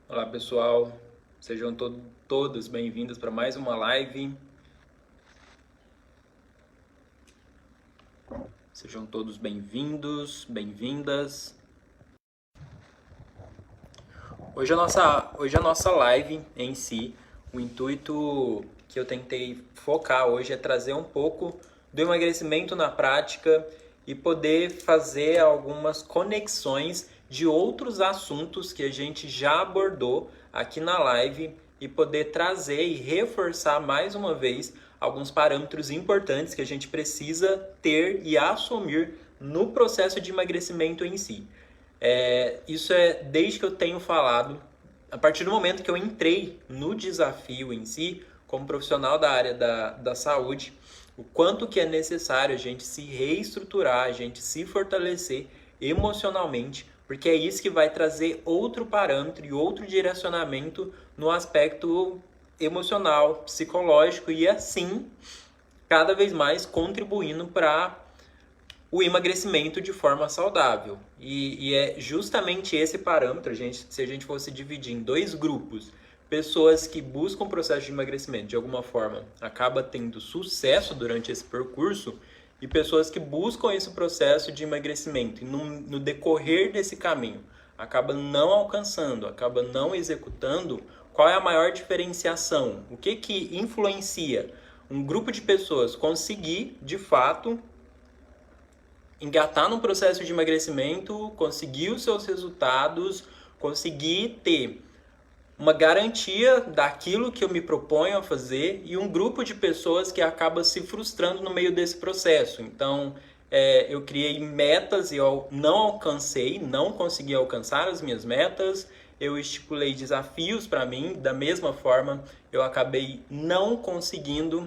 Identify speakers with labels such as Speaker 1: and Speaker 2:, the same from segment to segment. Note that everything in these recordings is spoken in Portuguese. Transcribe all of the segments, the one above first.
Speaker 1: Olá pessoal, sejam todos bem-vindos para mais uma live. Sejam todos bem-vindos, bem-vindas. Hoje a nossa live em si, o intuito que eu tentei focar hoje é trazer um pouco do emagrecimento na prática e poder fazer algumas conexões de outros assuntos que a gente já abordou aqui na live e poder trazer e reforçar mais uma vez alguns parâmetros importantes que a gente precisa ter e assumir no processo de emagrecimento em si. Isso é desde que eu tenho falado, a partir do momento que eu entrei no desafio em si, como profissional da área da saúde, o quanto que é necessário a gente se reestruturar, a gente se fortalecer emocionalmente, porque é isso que vai trazer outro parâmetro e outro direcionamento no aspecto emocional, psicológico e assim, cada vez mais contribuindo para o emagrecimento de forma saudável. E é justamente esse parâmetro, se a gente fosse dividir em dois grupos, pessoas que buscam o processo de emagrecimento de alguma forma acaba tendo sucesso durante esse percurso e pessoas que buscam esse processo de emagrecimento e no decorrer desse caminho acaba não alcançando, acaba não executando. Qual é a maior diferenciação? O que influencia um grupo de pessoas conseguir, de fato, engatar no processo de emagrecimento, conseguir os seus resultados, conseguir ter uma garantia daquilo que eu me proponho a fazer e um grupo de pessoas que acaba se frustrando no meio desse processo. Então, eu criei metas e eu não consegui alcançar as minhas metas. Eu estipulei desafios para mim, da mesma forma, eu acabei não conseguindo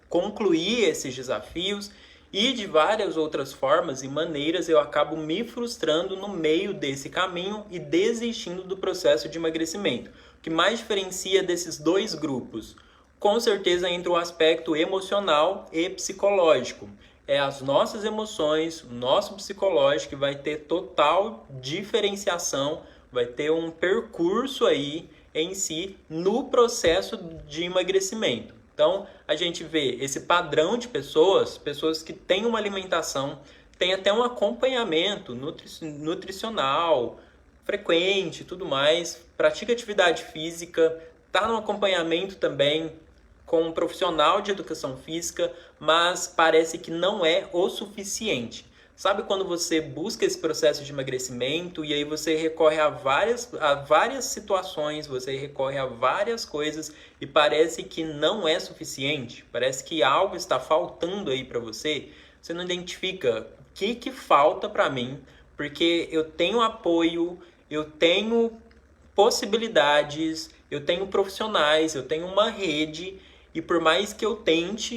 Speaker 1: concluir esses desafios e de várias outras formas e maneiras eu acabo me frustrando no meio desse caminho e desistindo do processo de emagrecimento. O que mais diferencia desses dois grupos? Com certeza entre o aspecto emocional e psicológico. É as nossas emoções, o nosso psicológico que vai ter total diferenciação, vai ter um percurso aí em si no processo de emagrecimento. Então, a gente vê esse padrão de pessoas que têm uma alimentação, têm até um acompanhamento nutricional frequente e tudo mais, pratica atividade física, está no acompanhamento também com um profissional de educação física, mas parece que não é o suficiente. Sabe quando você busca esse processo de emagrecimento e aí você recorre a várias situações, você recorre a várias coisas e parece que não é suficiente? Parece que algo está faltando aí para você? Você não identifica o que falta para mim, porque eu tenho apoio, eu tenho possibilidades, eu tenho profissionais, eu tenho uma rede. E por mais que eu tente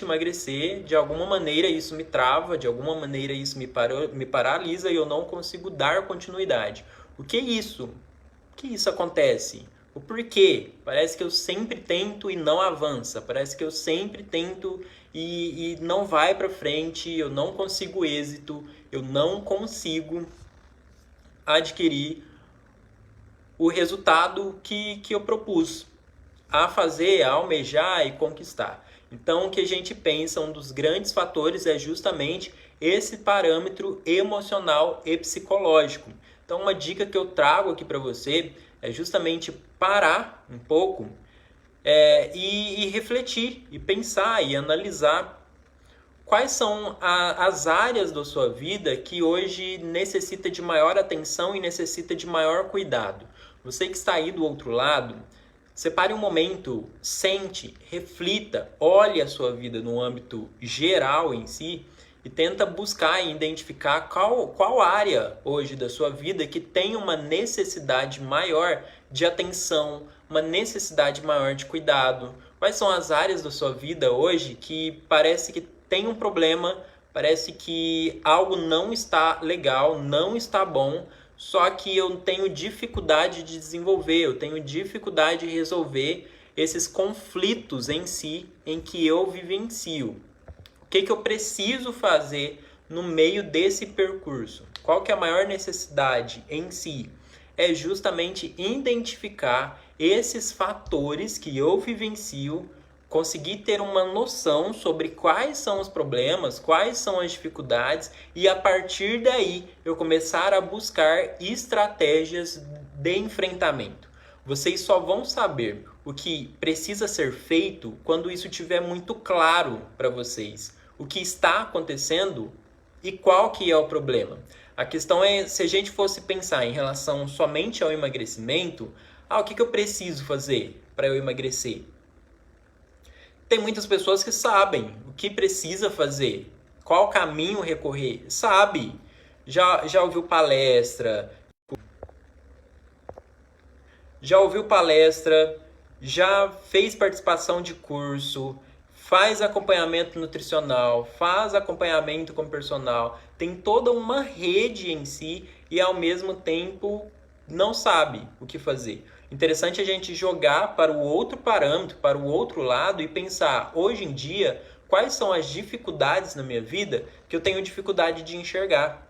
Speaker 1: emagrecer, de alguma maneira isso me trava, de alguma maneira isso me paralisa e eu não consigo dar continuidade. O que é isso? O que isso acontece? O porquê? Parece que eu sempre tento e não avança. Parece que eu sempre tento e não vai para frente, eu não consigo êxito, eu não consigo adquirir o resultado que eu propus a fazer, a almejar e conquistar. Então, o que a gente pensa, um dos grandes fatores é justamente esse parâmetro emocional e psicológico. Então, uma dica que eu trago aqui para você é justamente parar um pouco e refletir, e pensar, e analisar quais são as áreas da sua vida que hoje necessita de maior atenção e necessita de maior cuidado. Você que está aí do outro lado, separe um momento, sente, reflita, olhe a sua vida no âmbito geral em si e tenta buscar e identificar qual área hoje da sua vida que tem uma necessidade maior de atenção, uma necessidade maior de cuidado. Quais são as áreas da sua vida hoje que parece que tem um problema, parece que algo não está legal, não está bom, só que eu tenho dificuldade de desenvolver, eu tenho dificuldade de resolver esses conflitos em si, em que eu vivencio. O que eu preciso fazer no meio desse percurso? Qual que é a maior necessidade em si? É justamente identificar esses fatores que eu vivencio, conseguir ter uma noção sobre quais são os problemas, quais são as dificuldades e a partir daí eu começar a buscar estratégias de enfrentamento. Vocês só vão saber o que precisa ser feito quando isso estiver muito claro para vocês. O que está acontecendo e qual que é o problema. A questão é, se a gente fosse pensar em relação somente ao emagrecimento, o que eu preciso fazer para eu emagrecer? Tem muitas pessoas que sabem o que precisa fazer, qual caminho recorrer, sabe. Já ouviu palestra, já fez participação de curso, faz acompanhamento nutricional, faz acompanhamento com personal, tem toda uma rede em si e ao mesmo tempo não sabe o que fazer. Interessante a gente jogar para o outro parâmetro, para o outro lado e pensar, hoje em dia, quais são as dificuldades na minha vida que eu tenho dificuldade de enxergar.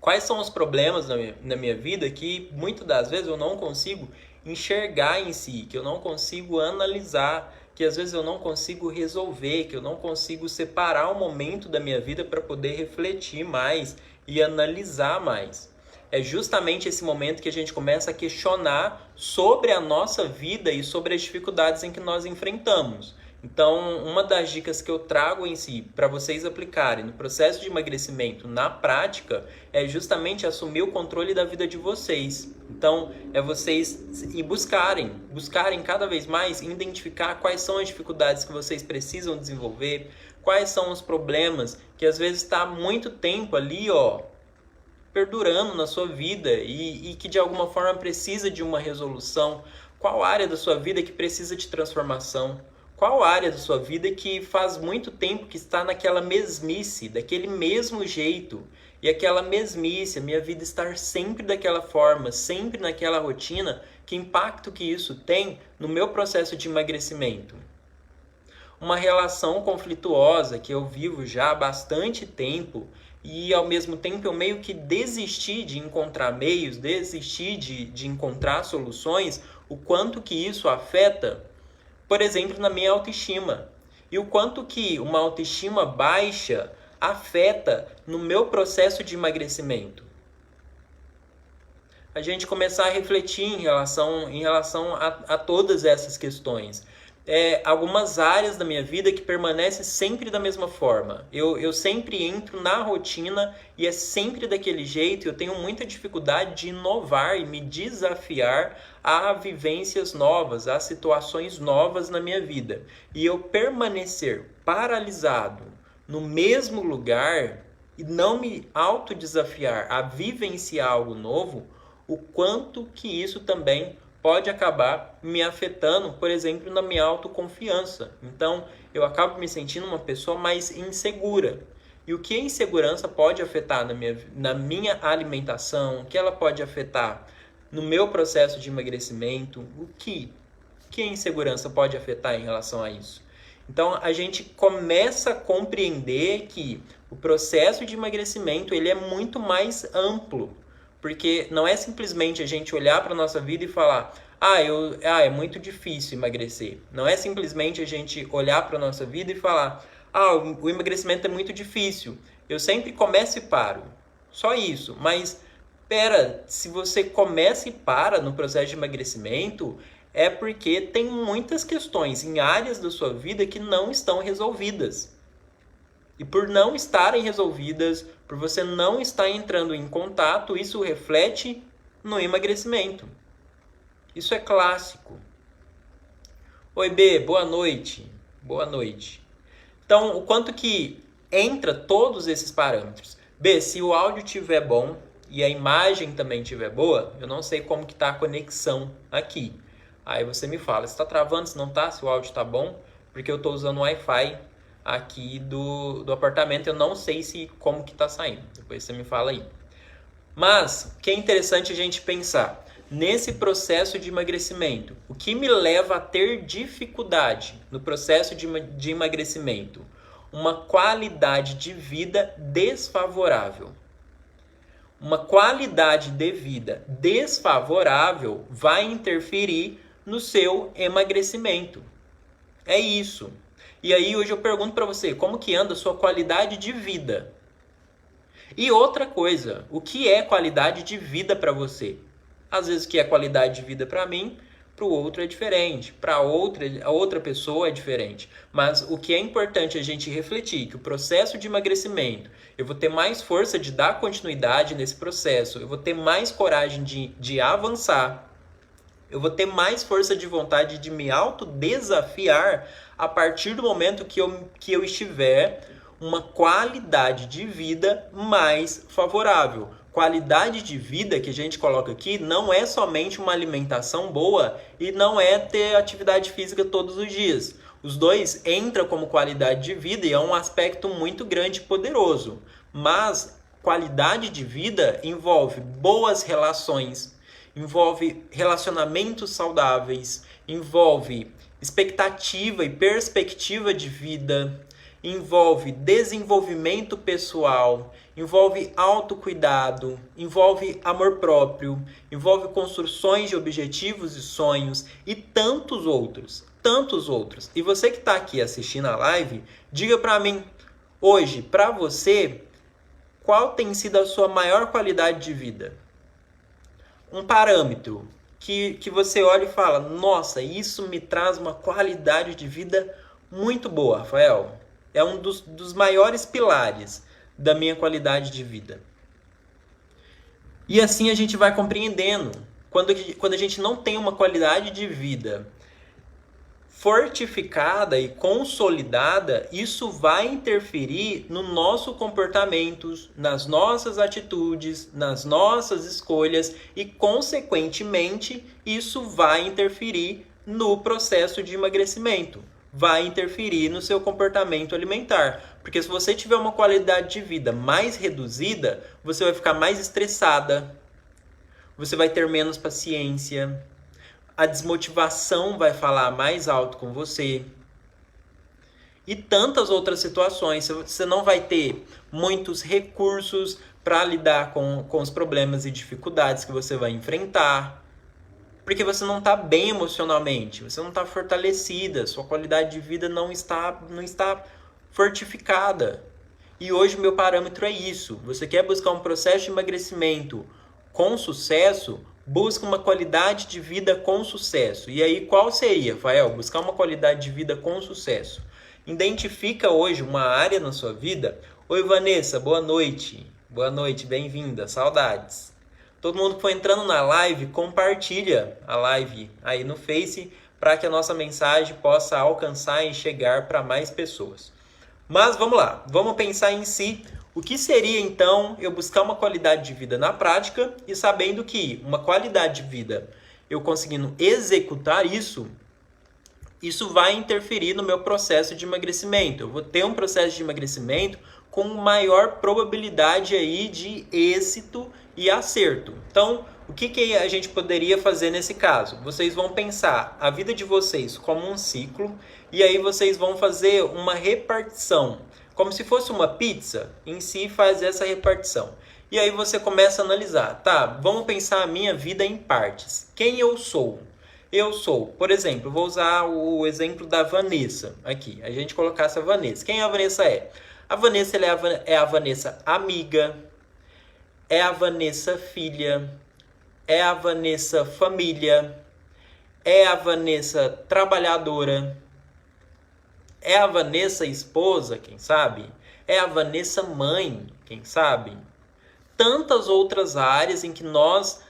Speaker 1: Quais são os problemas na minha vida que muitas das vezes eu não consigo enxergar em si, que eu não consigo analisar, que às vezes eu não consigo resolver, que eu não consigo separar um momento da minha vida para poder refletir mais e analisar mais. É justamente esse momento que a gente começa a questionar sobre a nossa vida e sobre as dificuldades em que nós enfrentamos. Então, uma das dicas que eu trago em si para vocês aplicarem no processo de emagrecimento na prática é justamente assumir o controle da vida de vocês. Então, é vocês buscarem cada vez mais identificar quais são as dificuldades que vocês precisam desenvolver, quais são os problemas que às vezes está há muito tempo ali, perdurando na sua vida e que de alguma forma precisa de uma resolução. Qual área da sua vida que precisa de transformação? Qual área da sua vida que faz muito tempo que está naquela mesmice, daquele mesmo jeito? E aquela mesmice, a minha vida estar sempre daquela forma, sempre naquela rotina, que impacto que isso tem no meu processo de emagrecimento? Uma relação conflituosa que eu vivo já há bastante tempo e ao mesmo tempo eu meio que desisti de encontrar meios, desisti de encontrar soluções, o quanto que isso afeta, por exemplo, na minha autoestima. E o quanto que uma autoestima baixa afeta no meu processo de emagrecimento. A gente começar a refletir em relação a todas essas questões. Algumas áreas da minha vida que permanecem sempre da mesma forma. Eu sempre entro na rotina e é sempre daquele jeito. Eu tenho muita dificuldade de inovar e me desafiar a vivências novas, a situações novas na minha vida. E eu permanecer paralisado no mesmo lugar e não me autodesafiar a vivenciar algo novo, o quanto que isso também pode acabar me afetando, por exemplo, na minha autoconfiança. Então, eu acabo me sentindo uma pessoa mais insegura. E o que a insegurança pode afetar na minha alimentação, o que ela pode afetar no meu processo de emagrecimento, o que a insegurança pode afetar em relação a isso? Então, a gente começa a compreender que o processo de emagrecimento ele é muito mais amplo. Porque não é simplesmente a gente olhar para a nossa vida e falar é muito difícil emagrecer. Não é simplesmente a gente olhar para a nossa vida e falar o emagrecimento é muito difícil. Eu sempre começo e paro. Só isso. Mas, se você começa e para no processo de emagrecimento, é porque tem muitas questões em áreas da sua vida que não estão resolvidas. E por não estarem resolvidas, por você não estar entrando em contato, isso reflete no emagrecimento. Isso é clássico. Oi, B, boa noite. Boa noite. Então, o quanto que entra todos esses parâmetros? B, se o áudio estiver bom e a imagem também estiver boa, eu não sei como que está a conexão aqui. Aí você me fala, se está travando, se não está, se o áudio está bom, porque eu estou usando o Wi-Fi aqui do apartamento. Eu não sei como que tá saindo. Depois você me fala aí. Mas, o que é interessante a gente pensar, nesse processo de emagrecimento, o que me leva a ter dificuldade no processo de emagrecimento? Uma qualidade de vida desfavorável. Uma qualidade de vida desfavorável vai interferir no seu emagrecimento. É isso. E aí hoje eu pergunto para você, como que anda a sua qualidade de vida? E outra coisa, o que é qualidade de vida para você? Às vezes o que é qualidade de vida para mim, para o outro é diferente, para a outra pessoa é diferente. Mas o que é importante a gente refletir, que o processo de emagrecimento, eu vou ter mais força de dar continuidade nesse processo, eu vou ter mais coragem de avançar, eu vou ter mais força de vontade de me autodesafiar a partir do momento que eu estiver uma qualidade de vida mais favorável. Qualidade de vida que a gente coloca aqui não é somente uma alimentação boa e não é ter atividade física todos os dias. Os dois entram como qualidade de vida e é um aspecto muito grande e poderoso. Mas qualidade de vida envolve boas relações, envolve relacionamentos saudáveis, envolve expectativa e perspectiva de vida, envolve desenvolvimento pessoal, envolve autocuidado, envolve amor próprio, envolve construções de objetivos e sonhos e tantos outros. E você que está aqui assistindo a live, diga para mim, hoje, para você, qual tem sido a sua maior qualidade de vida? Um parâmetro que você olha e fala, nossa, isso me traz uma qualidade de vida muito boa, Rafael. É um dos maiores pilares da minha qualidade de vida. E assim a gente vai compreendendo. Quando a gente não tem uma qualidade de vida fortificada e consolidada, isso vai interferir no nosso comportamento, nas nossas atitudes, nas nossas escolhas e, consequentemente, isso vai interferir no processo de emagrecimento. Vai interferir no seu comportamento alimentar. Porque se você tiver uma qualidade de vida mais reduzida, você vai ficar mais estressada, você vai ter menos paciência, a desmotivação vai falar mais alto com você. E tantas outras situações. Você não vai ter muitos recursos para lidar com os problemas e dificuldades que você vai enfrentar. Porque você não está bem emocionalmente, você não está fortalecida, sua qualidade de vida não está fortificada. E hoje o meu parâmetro é isso. Você quer buscar um processo de emagrecimento com sucesso? Busca uma qualidade de vida com sucesso. E aí qual seria, Rafael? Buscar uma qualidade de vida com sucesso. Identifica hoje uma área na sua vida. Oi, Vanessa, boa noite. Boa noite, bem-vinda, saudades. Todo mundo que for entrando na live, compartilha a live aí no Face para que a nossa mensagem possa alcançar e chegar para mais pessoas. Mas vamos lá, vamos pensar em si. O que seria então eu buscar uma qualidade de vida na prática e sabendo que uma qualidade de vida, eu conseguindo executar isso vai interferir no meu processo de emagrecimento. Eu vou ter um processo de emagrecimento com maior probabilidade aí de êxito e acerto. Então, o que a gente poderia fazer nesse caso? Vocês vão pensar a vida de vocês como um ciclo e aí vocês vão fazer uma repartição, como se fosse uma pizza, em si fazer essa repartição. E aí você começa a analisar, tá, vamos pensar a minha vida em partes. Quem eu sou? Eu sou, por exemplo, vou usar o exemplo da Vanessa aqui. A gente colocasse a Vanessa. Quem a Vanessa é? A Vanessa é a Vanessa amiga, é a Vanessa filha, é a Vanessa família, é a Vanessa trabalhadora, é a Vanessa esposa, quem sabe? É a Vanessa mãe, quem sabe? Tantas outras áreas em que nós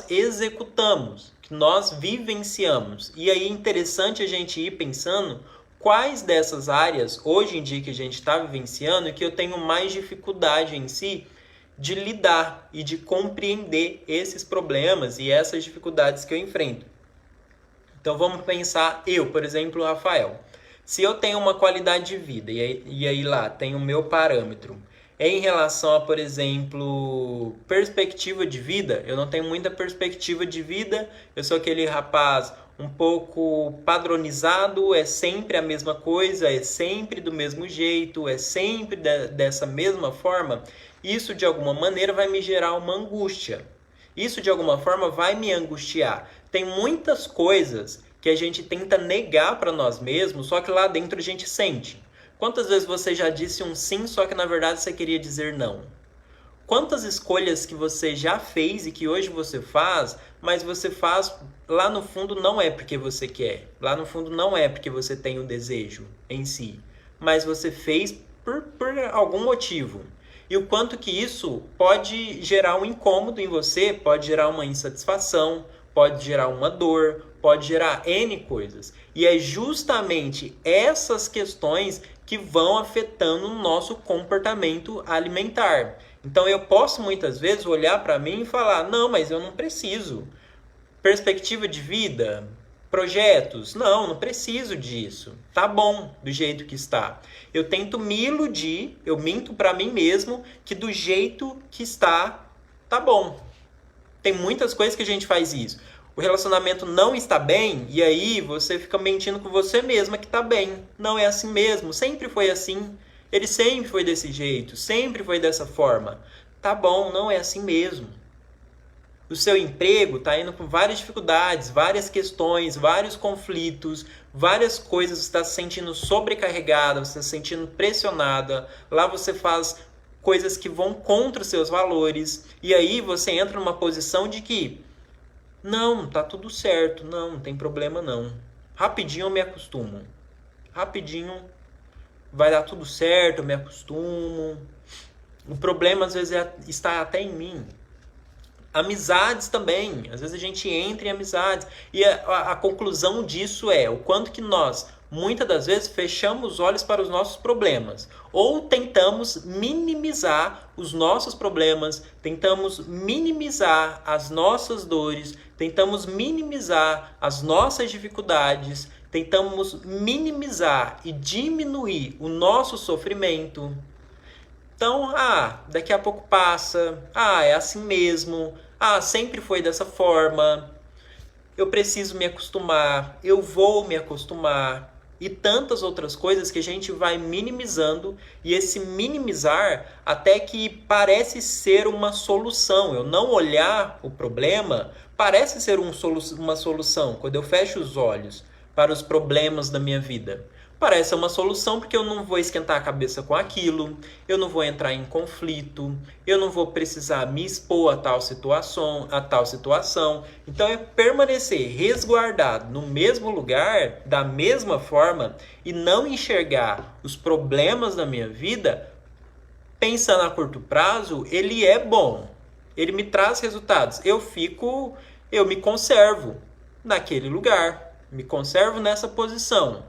Speaker 1: executamos, que nós vivenciamos. E aí é interessante a gente ir pensando quais dessas áreas, hoje em dia que a gente está vivenciando, e que eu tenho mais dificuldade em si de lidar e de compreender esses problemas e essas dificuldades que eu enfrento. Então vamos pensar eu, por exemplo, Rafael. Se eu tenho uma qualidade de vida e aí lá tem o meu parâmetro em relação a, por exemplo, perspectiva de vida, eu não tenho muita perspectiva de vida, eu sou aquele rapaz um pouco padronizado, é sempre a mesma coisa, é sempre do mesmo jeito, é sempre dessa mesma forma, isso de alguma maneira vai me gerar uma angústia. Isso de alguma forma vai me angustiar. Tem muitas coisas que a gente tenta negar para nós mesmos, só que lá dentro a gente sente. Quantas vezes você já disse um sim, só que na verdade você queria dizer não? Quantas escolhas que você já fez e que hoje você faz, mas você faz lá no fundo não é porque você quer. Lá no fundo não é porque você tem o desejo em si. Mas você fez por algum motivo. E o quanto que isso pode gerar um incômodo em você, pode gerar uma insatisfação, pode gerar uma dor, pode gerar N coisas. E é justamente essas questões que vão afetando o nosso comportamento alimentar. Então eu posso muitas vezes olhar para mim e falar, não, mas eu não preciso. Perspectiva de vida, projetos, não preciso disso. Tá bom do jeito que está. Eu tento me iludir, eu minto para mim mesmo que do jeito que está, tá bom. Tem muitas coisas que a gente faz isso. O relacionamento não está bem e aí você fica mentindo com você mesma que está bem. Não é assim mesmo, sempre foi assim. Ele sempre foi desse jeito, sempre foi dessa forma. Tá bom, não é assim mesmo. O seu emprego está indo com várias dificuldades, várias questões, vários conflitos, várias coisas, você está se sentindo sobrecarregada, você está se sentindo pressionada. Lá você faz coisas que vão contra os seus valores. E aí você entra numa posição de que não, tá tudo certo, não tem problema não. Rapidinho eu me acostumo. Rapidinho vai dar tudo certo, eu me acostumo. O problema às vezes está até em mim. Amizades também. Às vezes a gente entra em amizades. E a conclusão disso é o quanto que nós, muitas das vezes, fechamos os olhos para os nossos problemas. Ou tentamos minimizar os nossos problemas, tentamos minimizar as nossas dores, tentamos minimizar as nossas dificuldades, tentamos minimizar e diminuir o nosso sofrimento. Então, daqui a pouco passa, é assim mesmo, sempre foi dessa forma, eu preciso me acostumar, eu vou me acostumar, e tantas outras coisas que a gente vai minimizando, e esse minimizar até que parece ser uma solução. Eu não olhar o problema parece ser uma solução, quando eu fecho os olhos para os problemas da minha vida. Parece uma solução porque eu não vou esquentar a cabeça com aquilo, eu não vou entrar em conflito, eu não vou precisar me expor a tal situação. Então é permanecer resguardado no mesmo lugar, da mesma forma, e não enxergar os problemas da minha vida, pensando a curto prazo, ele é bom, ele me traz resultados. Eu me conservo naquele lugar, me conservo nessa posição.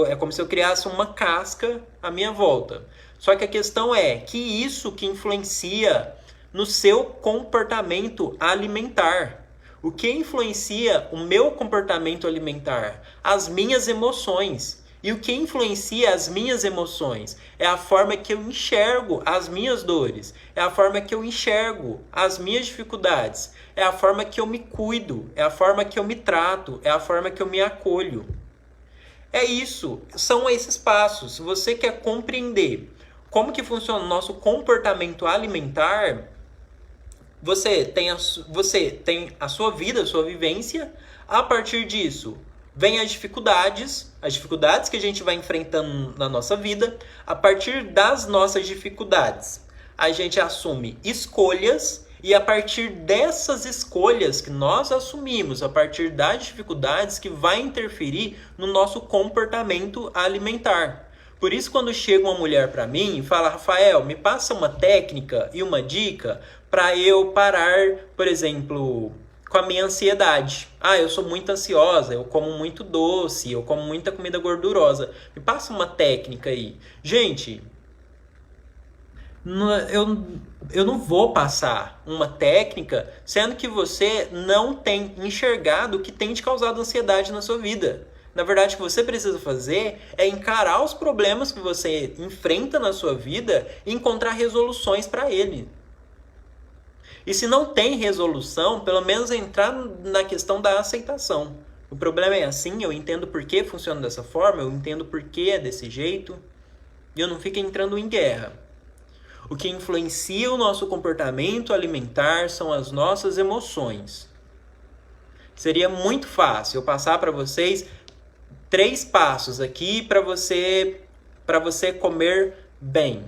Speaker 1: É como se eu criasse uma casca à minha volta. Só que a questão é que isso que influencia no seu comportamento alimentar. O que influencia o meu comportamento alimentar? As minhas emoções. E o que influencia as minhas emoções? É a forma que eu enxergo as minhas dores. É a forma que eu enxergo as minhas dificuldades. É a forma que eu me cuido. É a forma que eu me trato. É a forma que eu me acolho. É isso, são esses passos. Se você quer compreender como que funciona o nosso comportamento alimentar, você tem a sua vida, a sua vivência. A partir disso, vem as dificuldades que a gente vai enfrentando na nossa vida. A partir das nossas dificuldades, a gente assume escolhas. E a partir dessas escolhas que nós assumimos, a partir das dificuldades que vai interferir no nosso comportamento alimentar. Por isso, quando chega uma mulher para mim e fala, Rafael, me passa uma técnica e uma dica para eu parar, por exemplo, com a minha ansiedade. Eu sou muito ansiosa, eu como muito doce, eu como muita comida gordurosa. Me passa uma técnica aí. Gente, eu não vou passar uma técnica sendo que você não tem enxergado o que tem te causado ansiedade na sua vida. Na verdade, o que você precisa fazer é encarar os problemas que você enfrenta na sua vida e encontrar resoluções para ele. E se não tem resolução, pelo menos entrar na questão da aceitação. O problema é assim, eu entendo por que funciona dessa forma, eu entendo por que é desse jeito, e eu não fico entrando em guerra. O que influencia o nosso comportamento alimentar são as nossas emoções. Seria muito fácil eu passar para vocês 3 passos aqui para você comer bem.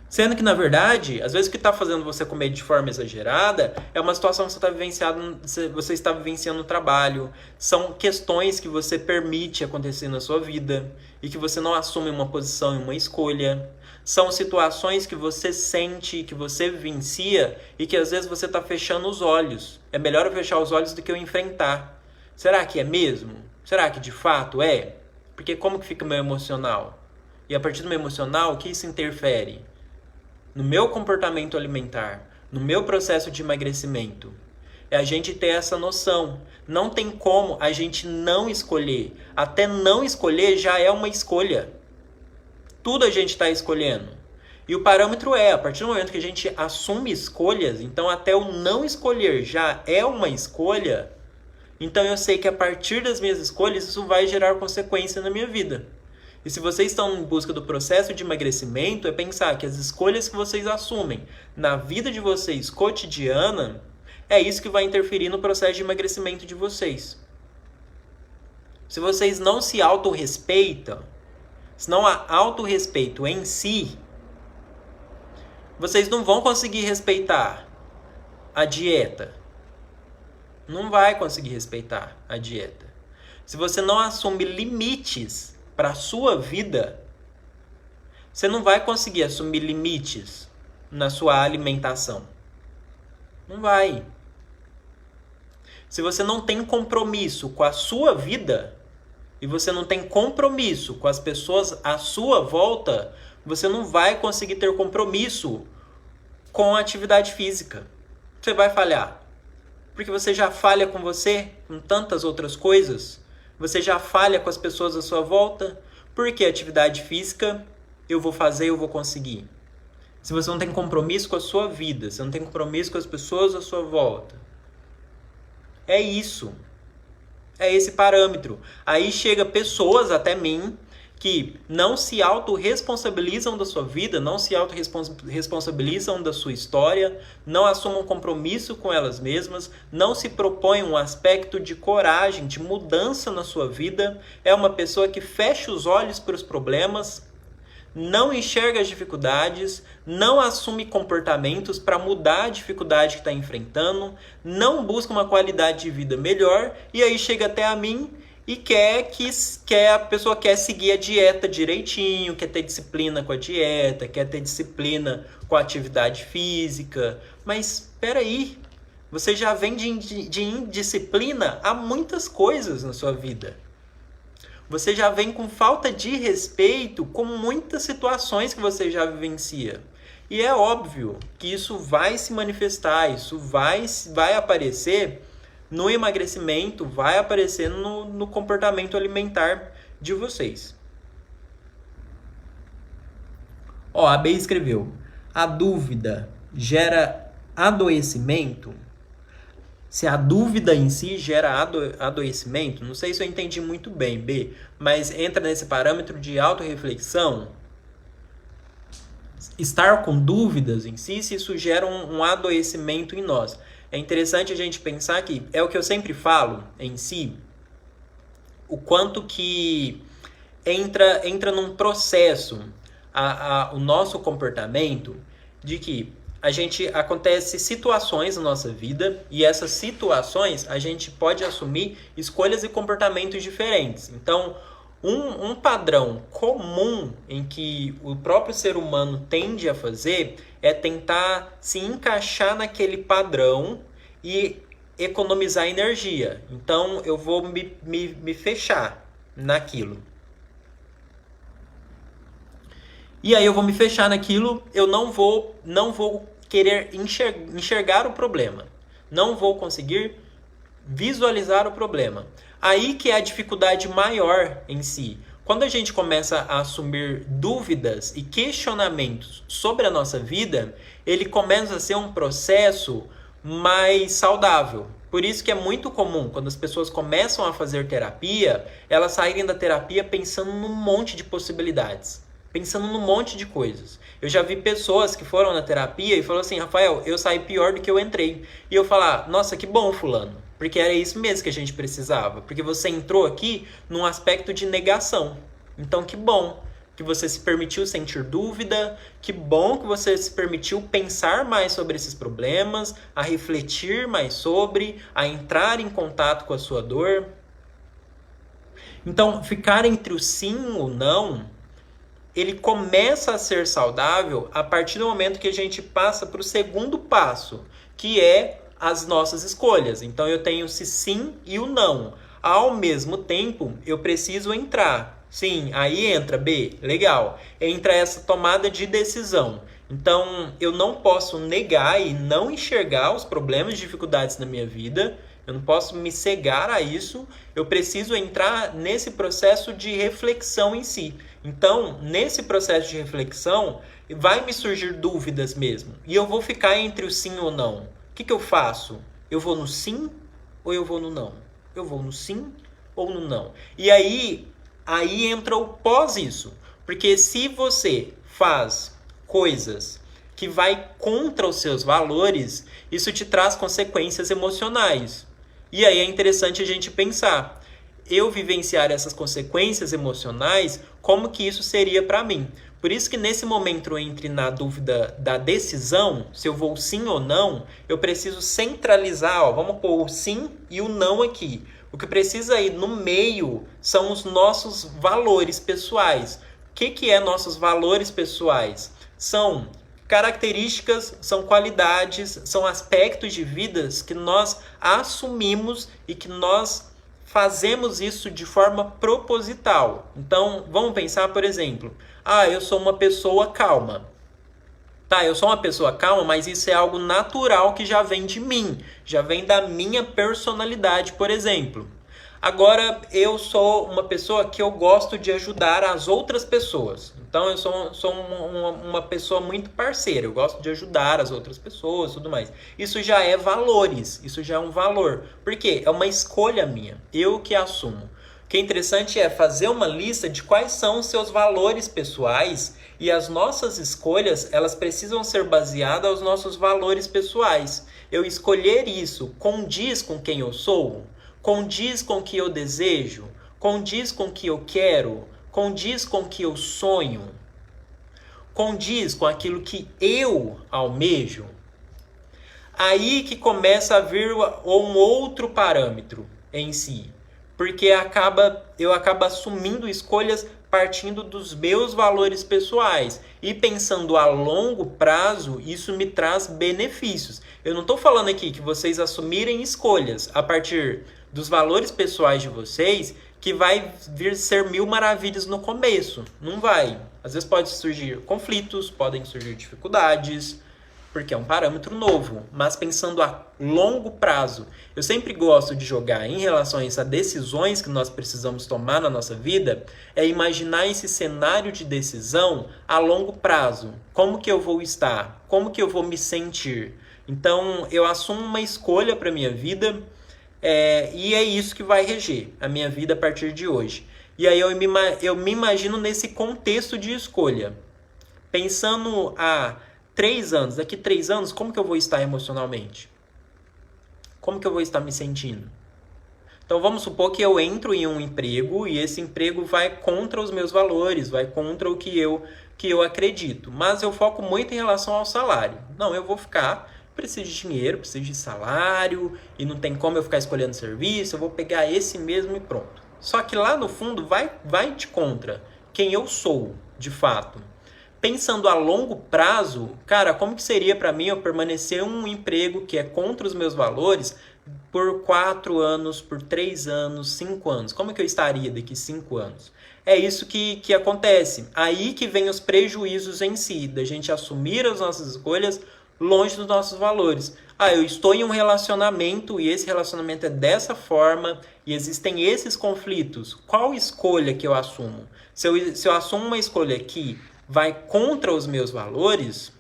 Speaker 1: Sendo que, na verdade, às vezes o que está fazendo você comer de forma exagerada é uma situação que você está vivenciando no trabalho. São questões que você permite acontecer na sua vida e que você não assume uma posição e uma escolha. São situações que você sente, que você vivencia e que às vezes você está fechando os olhos. É melhor eu fechar os olhos do que eu enfrentar. Será que é mesmo? Será que de fato é? Porque como que fica o meu emocional? E a partir do meu emocional, o que isso interfere? No meu comportamento alimentar, no meu processo de emagrecimento. É a gente ter essa noção. Não tem como a gente não escolher. Até não escolher já é uma escolha. Tudo a gente está escolhendo. E o parâmetro é, a partir do momento que a gente assume escolhas, então até o não escolher já é uma escolha, então eu sei que a partir das minhas escolhas isso vai gerar consequência na minha vida. E se vocês estão em busca do processo de emagrecimento, é pensar que as escolhas que vocês assumem na vida de vocês cotidiana, é isso que vai interferir no processo de emagrecimento de vocês. Se vocês não se autorrespeitam, se não há autorrespeito em si, vocês não vão conseguir respeitar a dieta. Não vai conseguir respeitar a dieta. Se você não assume limites para a sua vida, você não vai conseguir assumir limites na sua alimentação. Não vai. Se você não tem compromisso com a sua vida e você não tem compromisso com as pessoas à sua volta, você não vai conseguir ter compromisso com a atividade física. Você vai falhar. Porque você já falha com você, com tantas outras coisas. Você já falha com as pessoas à sua volta. Porque atividade física eu vou fazer, eu vou conseguir. Se você não tem compromisso com a sua vida, se não tem compromisso com as pessoas à sua volta. É isso. É esse parâmetro. Aí chega pessoas até mim que não se autorresponsabilizam da sua vida, não se autorresponsabilizam da sua história, não assumam compromisso com elas mesmas, não se propõem um aspecto de coragem, de mudança na sua vida. É uma pessoa que fecha os olhos para os problemas, não enxerga as dificuldades, não assume comportamentos para mudar a dificuldade que está enfrentando, não busca uma qualidade de vida melhor e aí chega até a mim e a pessoa quer seguir a dieta direitinho, quer ter disciplina com a dieta, quer ter disciplina com a atividade física. Mas espera aí, você já vem de indisciplina a muitas coisas na sua vida. Você já vem com falta de respeito com muitas situações que você já vivencia. E é óbvio que isso vai se manifestar, isso vai aparecer no emagrecimento, vai aparecer no comportamento alimentar de vocês. Ó, a B escreveu: a dúvida gera adoecimento? Se a dúvida em si gera adoecimento, não sei se eu entendi muito bem, B, mas entra nesse parâmetro de autorreflexão. Estar com dúvidas em si, se isso gera um adoecimento em nós. É interessante a gente pensar que, é o que eu sempre falo em si, o quanto que entra num processo o nosso comportamento de que acontece situações na nossa vida e essas situações a gente pode assumir escolhas e comportamentos diferentes. Então, um padrão comum em que o próprio ser humano tende a fazer é tentar se encaixar naquele padrão e economizar energia. Então, eu vou me fechar naquilo. E aí eu vou me fechar naquilo, eu não vou querer enxergar o problema. Não vou conseguir visualizar o problema. Aí que é a dificuldade maior em si. Quando a gente começa a assumir dúvidas e questionamentos sobre a nossa vida, ele começa a ser um processo mais saudável. Por isso que é muito comum, quando as pessoas começam a fazer terapia, elas saírem da terapia pensando num monte de possibilidades, pensando num monte de coisas. Eu já vi pessoas que foram na terapia e falaram assim, Rafael, eu saí pior do que eu entrei. E eu falar, nossa, que bom, fulano. Porque era isso mesmo que a gente precisava. Porque você entrou aqui num aspecto de negação. Então, que bom que você se permitiu sentir dúvida. Que bom que você se permitiu pensar mais sobre esses problemas, a refletir mais sobre, a entrar em contato com a sua dor. Então, ficar entre o sim ou não, ele começa a ser saudável a partir do momento que a gente passa para o segundo passo, que é as nossas escolhas. Então eu tenho o sim e o não. Ao mesmo tempo, eu preciso entrar. Sim, aí entra B, legal. Entra essa tomada de decisão. Então eu não posso negar e não enxergar os problemas e dificuldades na minha vida. Eu não posso me cegar a isso. Eu preciso entrar nesse processo de reflexão em si. Então, nesse processo de reflexão, vai me surgir dúvidas mesmo. E eu vou ficar entre o sim ou não. O que eu faço? Eu vou no sim ou eu vou no não? Eu vou no sim ou no não? E aí entra o pós isso. Porque se você faz coisas que vai contra os seus valores, isso te traz consequências emocionais. E aí é interessante a gente pensar, eu vivenciar essas consequências emocionais, como que isso seria para mim? Por isso que nesse momento entre na dúvida da decisão, se eu vou sim ou não, eu preciso centralizar, vamos pôr o sim e o não aqui. O que precisa ir no meio são os nossos valores pessoais. O que é nossos valores pessoais? São características, são qualidades, são aspectos de vidas que nós assumimos e que nós fazemos isso de forma proposital. Então, vamos pensar, por exemplo, eu sou uma pessoa calma. Tá, eu sou uma pessoa calma, mas isso é algo natural que já vem de mim, já vem da minha personalidade, por exemplo. Agora, eu sou uma pessoa que eu gosto de ajudar as outras pessoas. Então, eu sou uma pessoa muito parceira. Eu gosto de ajudar as outras pessoas e tudo mais. Isso já é valores. Isso já é um valor. Por quê? É uma escolha minha. Eu que assumo. O que é interessante é fazer uma lista de quais são os seus valores pessoais e as nossas escolhas, elas precisam ser baseadas aos nossos valores pessoais. Eu escolher isso condiz com quem eu sou? Condiz com o que eu desejo? Condiz com o que eu quero? Condiz com o que eu sonho? Condiz com aquilo que eu almejo? Aí que começa a vir um outro parâmetro em si. Porque eu acabo assumindo escolhas partindo dos meus valores pessoais. E pensando a longo prazo, isso me traz benefícios. Eu não estou falando aqui que vocês assumirem escolhas a partir dos valores pessoais de vocês, que vai vir ser mil maravilhas no começo. Não vai. Às vezes pode surgir conflitos, podem surgir dificuldades, porque é um parâmetro novo. Mas pensando a longo prazo, eu sempre gosto de jogar em relação a decisões que nós precisamos tomar na nossa vida, é imaginar esse cenário de decisão a longo prazo. Como que eu vou estar? Como que eu vou me sentir? Então, eu assumo uma escolha para a minha vida, e é isso que vai reger a minha vida a partir de hoje. E aí eu me imagino nesse contexto de escolha. Pensando a 3 anos, daqui 3 anos, como que eu vou estar emocionalmente? Como que eu vou estar me sentindo? Então vamos supor que eu entro em um emprego e esse emprego vai contra os meus valores, vai contra o que eu acredito. Mas eu foco muito em relação ao salário. Não, eu vou preciso de dinheiro, preciso de salário, e não tem como eu ficar escolhendo serviço, eu vou pegar esse mesmo e pronto. Só que lá no fundo vai de contra quem eu sou, de fato. Pensando a longo prazo, cara, como que seria para mim eu permanecer em um emprego que é contra os meus valores por 4 anos, por 3 anos, 5 anos? Como que eu estaria daqui 5 anos? É isso que acontece. Aí que vem os prejuízos em si, da gente assumir as nossas escolhas longe dos nossos valores. eu estou em um relacionamento e esse relacionamento é dessa forma e existem esses conflitos. Qual escolha que eu assumo? Se eu assumo uma escolha que vai contra os meus valores,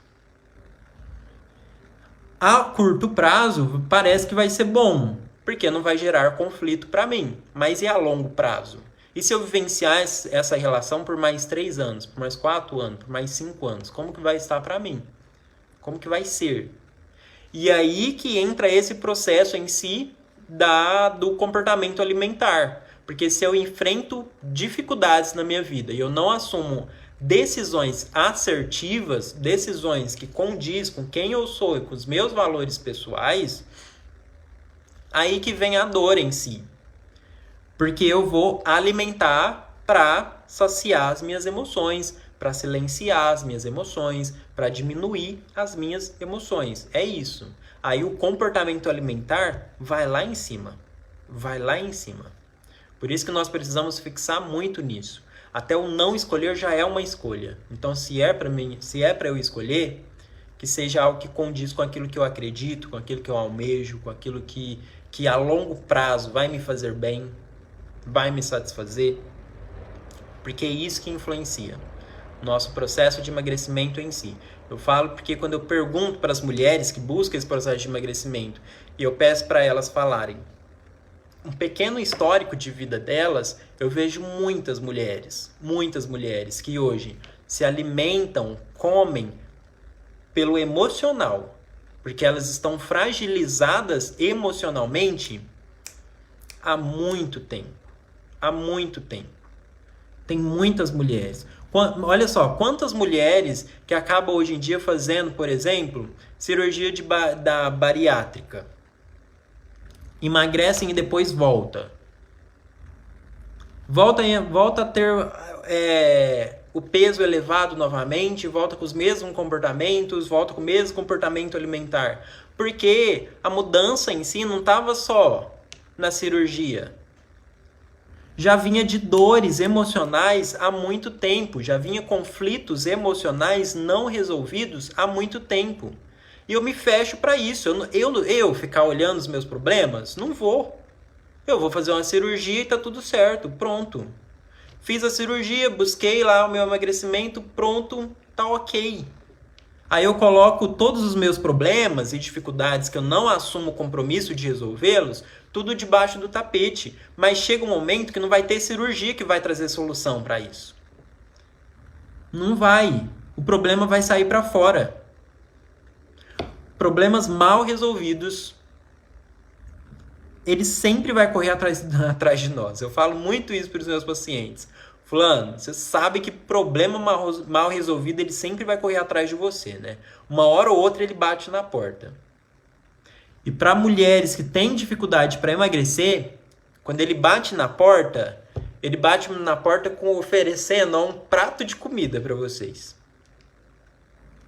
Speaker 1: a curto prazo parece que vai ser bom, porque não vai gerar conflito para mim. Mas e a longo prazo? E se eu vivenciar essa relação por mais 3 anos, por mais 4 anos, por mais 5 anos? Como que vai estar para mim? Como que vai ser? E aí que entra esse processo em si do comportamento alimentar. Porque se eu enfrento dificuldades na minha vida e eu não assumo decisões assertivas, decisões que condiz com quem eu sou e com os meus valores pessoais, aí que vem a dor em si. Porque eu vou alimentar para saciar as minhas emoções, para silenciar as minhas emoções, para diminuir as minhas emoções. É isso. Aí o comportamento alimentar vai lá em cima. Vai lá em cima. Por isso que nós precisamos fixar muito nisso. Até o não escolher já é uma escolha. Então, se é para eu escolher, que seja algo que condiz com aquilo que eu acredito, com aquilo que eu almejo, com aquilo que a longo prazo vai me fazer bem, vai me satisfazer. Porque é isso que influencia nosso processo de emagrecimento em si. Eu falo porque quando eu pergunto para as mulheres que buscam esse processo de emagrecimento e eu peço para elas falarem um pequeno histórico de vida delas, eu vejo muitas mulheres que hoje se alimentam, comem pelo emocional, porque elas estão fragilizadas emocionalmente há muito tempo. Há muito tempo. Tem muitas mulheres. Olha só, quantas mulheres que acabam hoje em dia fazendo, por exemplo, cirurgia da bariátrica. Emagrecem e depois volta a ter o peso elevado novamente, volta com os mesmos comportamentos, volta com o mesmo comportamento alimentar. Porque a mudança em si não estava só na cirurgia. Já vinha de dores emocionais há muito tempo, já vinha conflitos emocionais não resolvidos há muito tempo. E eu me fecho para isso. Eu ficar olhando os meus problemas? Não vou. Eu vou fazer uma cirurgia e tá tudo certo. Pronto. Fiz a cirurgia, busquei lá o meu emagrecimento, pronto, tá ok. Aí eu coloco todos os meus problemas e dificuldades que eu não assumo o compromisso de resolvê-los, tudo debaixo do tapete. Mas chega um momento que não vai ter cirurgia que vai trazer solução para isso. Não vai. O problema vai sair para fora. Problemas mal resolvidos, ele sempre vai correr atrás de nós. Eu falo muito isso para os meus pacientes. Fulano, você sabe que problema mal resolvido, ele sempre vai correr atrás de você, né? Uma hora ou outra ele bate na porta. E para mulheres que têm dificuldade para emagrecer, quando ele bate na porta com oferecendo um prato de comida para vocês.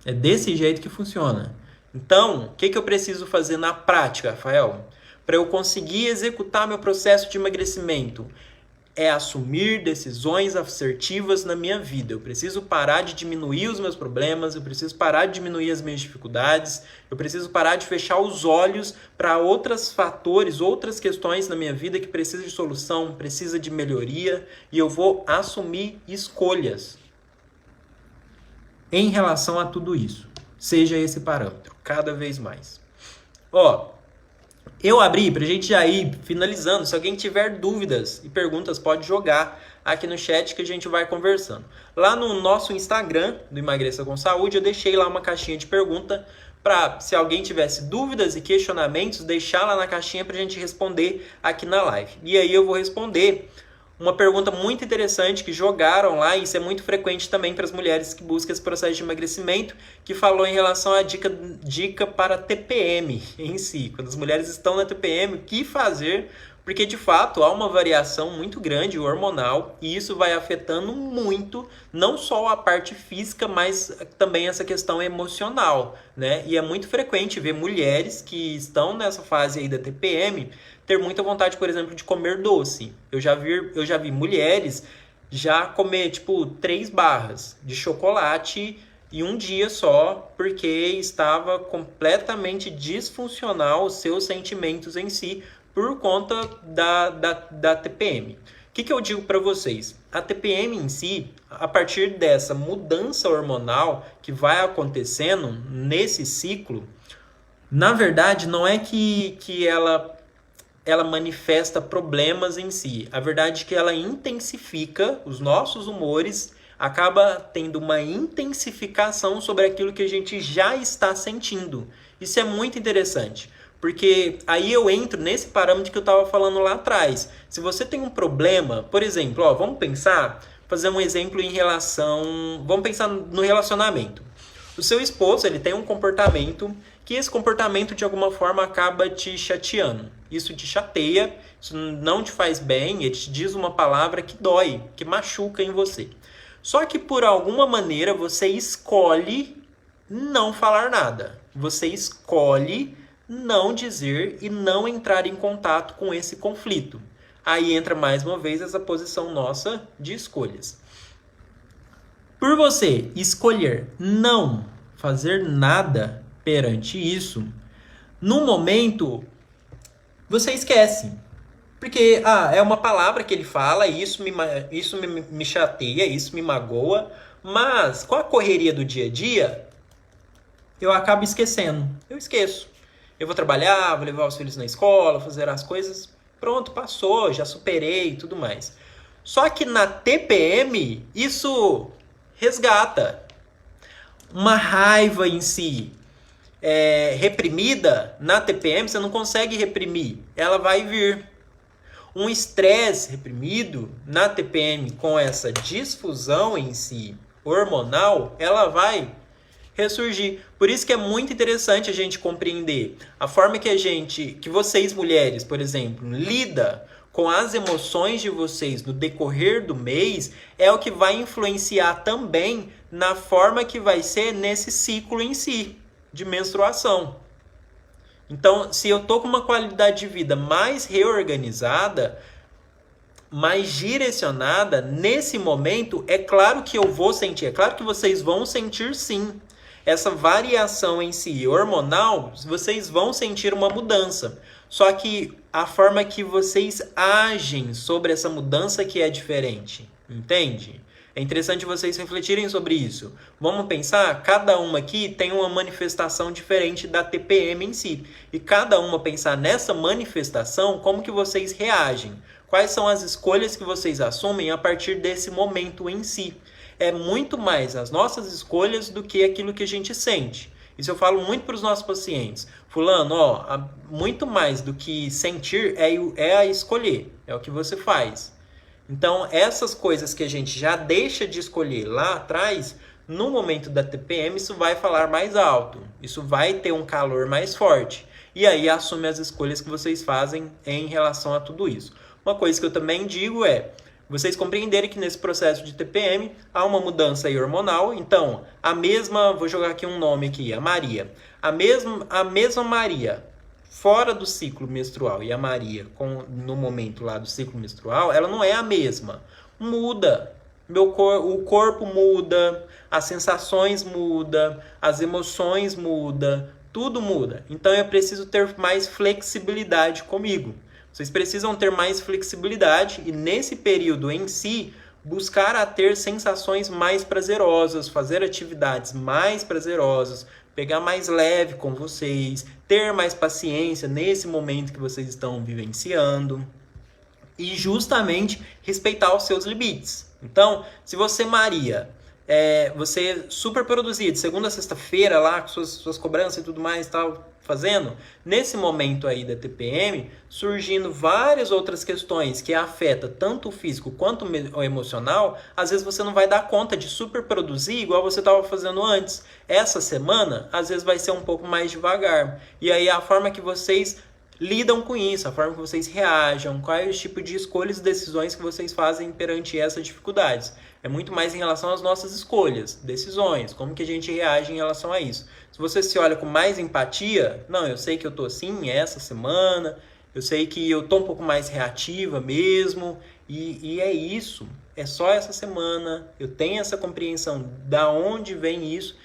Speaker 1: É desse jeito que funciona. Então, o que eu preciso fazer na prática, Rafael? Para eu conseguir executar meu processo de emagrecimento, é assumir decisões assertivas na minha vida. Eu preciso parar de diminuir os meus problemas, eu preciso parar de diminuir as minhas dificuldades, eu preciso parar de fechar os olhos para outros fatores, outras questões na minha vida que precisam de solução, precisa de melhoria, e eu vou assumir escolhas em relação a tudo isso. Seja esse parâmetro, cada vez mais. Eu abri para a gente já ir finalizando. Se alguém tiver dúvidas e perguntas, pode jogar aqui no chat que a gente vai conversando. Lá no nosso Instagram, do Emagreça com Saúde, eu deixei lá uma caixinha de pergunta para, se alguém tivesse dúvidas e questionamentos, deixar lá na caixinha para a gente responder aqui na live. E aí eu vou responder uma pergunta muito interessante que jogaram lá, e isso é muito frequente também para as mulheres que buscam esse processo de emagrecimento, que falou em relação à dica para TPM em si. Quando as mulheres estão na TPM, o que fazer? Porque, de fato, há uma variação muito grande hormonal e isso vai afetando muito, não só a parte física, mas também essa questão emocional, né? E é muito frequente ver mulheres que estão nessa fase aí da TPM ter muita vontade, por exemplo, de comer doce. Eu já vi mulheres já comer, 3 barras de chocolate e um dia só, porque estava completamente disfuncional os seus sentimentos em si por conta da TPM. O que eu digo para vocês? A TPM em si, a partir dessa mudança hormonal que vai acontecendo nesse ciclo, na verdade não é que ela manifesta problemas em si. A verdade é que ela intensifica os nossos humores, acaba tendo uma intensificação sobre aquilo que a gente já está sentindo. Isso é muito interessante, porque aí eu entro nesse parâmetro que eu estava falando lá atrás. Se você tem um problema, por exemplo, vamos fazer um exemplo em relação... Vamos pensar no relacionamento. O seu esposo, ele tem um comportamento que esse comportamento de alguma forma acaba te chateando. Isso te chateia, isso não te faz bem, ele te diz uma palavra que dói, que machuca em você. Só que por alguma maneira você escolhe não falar nada. Você escolhe não dizer e não entrar em contato com esse conflito. Aí entra mais uma vez essa posição nossa de escolhas. Por você escolher não fazer nada perante isso, no momento você esquece. Porque é uma palavra que ele fala, isso me chateia, isso me magoa, mas com a correria do dia a dia, eu acabo esquecendo. Eu esqueço. Eu vou trabalhar, vou levar os filhos na escola, fazer as coisas, pronto, passou, já superei e tudo mais. Só que na TPM, isso resgata. Uma raiva em si reprimida, na TPM você não consegue reprimir, ela vai vir. Um estresse reprimido na TPM com essa disfusão em si hormonal, ela vai ressurgir. Por isso que é muito interessante a gente compreender a forma que vocês mulheres, por exemplo, lida com as emoções de vocês no decorrer do mês, é o que vai influenciar também na forma que vai ser nesse ciclo em si, de menstruação. Então, se eu tô com uma qualidade de vida mais reorganizada, mais direcionada, nesse momento, é claro que eu vou sentir, é claro que vocês vão sentir sim. Essa variação em si hormonal, vocês vão sentir uma mudança. Só que a forma que vocês agem sobre essa mudança que é diferente, entende? É interessante vocês refletirem sobre isso. Vamos pensar, cada uma aqui tem uma manifestação diferente da TPM em si. E cada uma pensar nessa manifestação, como que vocês reagem. Quais são as escolhas que vocês assumem a partir desse momento em si. É muito mais as nossas escolhas do que aquilo que a gente sente. Isso eu falo muito para os nossos pacientes. Fulano, muito mais do que sentir é a escolher. É o que você faz. Então, essas coisas que a gente já deixa de escolher lá atrás, no momento da TPM, isso vai falar mais alto. Isso vai ter um calor mais forte. E aí, assume as escolhas que vocês fazem em relação a tudo isso. Uma coisa que eu também digo é, vocês compreenderem que nesse processo de TPM, há uma mudança aí hormonal. Então, vou jogar aqui um nome aqui, a Maria. A mesma Maria, fora do ciclo menstrual, e a Maria no momento lá do ciclo menstrual, ela não é a mesma. Muda. O corpo muda, as sensações mudam, as emoções mudam, tudo muda. Então eu preciso ter mais flexibilidade comigo. Vocês precisam ter mais flexibilidade e nesse período em si, buscar a ter sensações mais prazerosas, fazer atividades mais prazerosas, pegar mais leve com vocês, ter mais paciência nesse momento que vocês estão vivenciando e justamente respeitar os seus limites. Então, se você, Maria, você é super produzida, de segunda a sexta-feira lá, com suas cobranças e tudo mais, tal, fazendo, nesse momento aí da TPM, surgindo várias outras questões que afetam tanto o físico quanto o emocional, às vezes você não vai dar conta de super produzir igual você estava fazendo antes. Essa semana, às vezes vai ser um pouco mais devagar. E aí a forma que vocês lidam com isso, a forma que vocês reagem, quais tipo de escolhas e decisões que vocês fazem perante essas dificuldades. É muito mais em relação às nossas escolhas, decisões, como que a gente reage em relação a isso. Se você se olha com mais empatia, não, eu sei que eu tô assim essa semana, eu sei que eu tô um pouco mais reativa mesmo, e é isso. é só essa semana, eu tenho essa compreensão da onde vem isso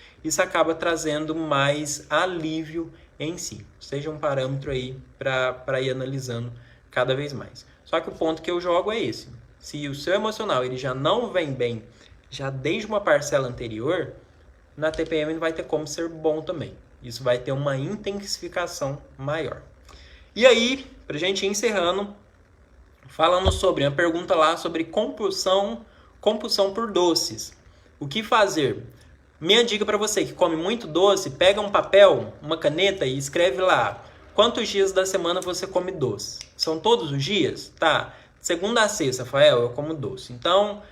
Speaker 1: acaba trazendo mais alívio em si. Seja um parâmetro aí para ir analisando cada vez mais. Só que o ponto que eu jogo é esse. Se o seu emocional ele já não vem bem, já desde uma parcela anterior, na TPM não vai ter como ser bom também. Isso vai ter uma intensificação maior. E aí, para a gente ir encerrando, falando sobre uma pergunta lá sobre compulsão por doces. O que fazer? Minha dica para você que come muito doce, pega um papel, uma caneta e escreve lá quantos dias da semana você come doce. São todos os dias? Tá. Segunda a sexta, Rafael, eu como doce. Então,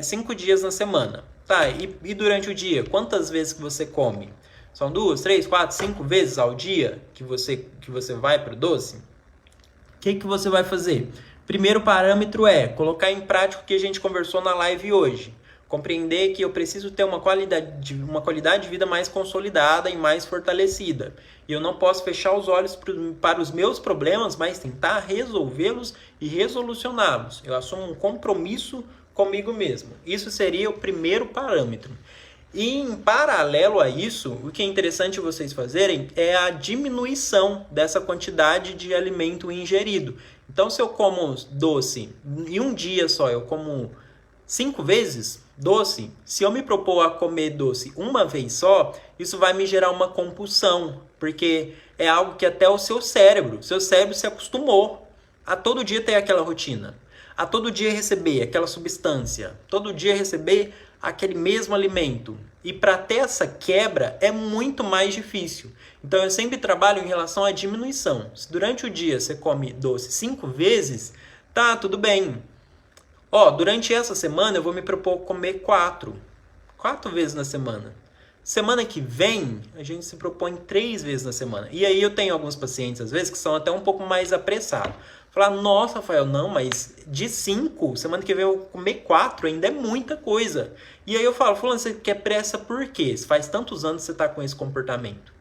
Speaker 1: 5 dias na semana. Tá, e durante o dia, quantas vezes que você come? São 2, 3, 4, 5 vezes ao dia que você vai para o doce? O que você vai fazer? Primeiro parâmetro é colocar em prática o que a gente conversou na live hoje. Compreender que eu preciso ter uma qualidade de vida mais consolidada e mais fortalecida. E eu não posso fechar os olhos para os meus problemas, mas tentar resolvê-los e resolucioná-los. Eu assumo um compromisso comigo mesmo. Isso seria o primeiro parâmetro. E em paralelo a isso, o que é interessante vocês fazerem é a diminuição dessa quantidade de alimento ingerido. Então, se eu como doce em um dia só, eu como 5 vezes doce, se eu me propor a comer doce uma vez só, isso vai me gerar uma compulsão, porque é algo que até o seu cérebro se acostumou a todo dia ter aquela rotina, a todo dia receber aquela substância, todo dia receber aquele mesmo alimento. E para ter essa quebra é muito mais difícil. Então eu sempre trabalho em relação à diminuição. Se durante o dia você come doce 5 vezes, tá, tudo bem. Durante essa semana eu vou me propor comer 4 vezes na semana. Semana que vem, a gente se propõe 3 vezes na semana. E aí eu tenho alguns pacientes, às vezes, que são até um pouco mais apressados. Falar, nossa, Rafael, não, mas de 5, semana que vem eu vou comer 4, ainda é muita coisa. E aí eu falo, fulano, você quer pressa por quê? Faz tantos anos que você está com esse comportamento.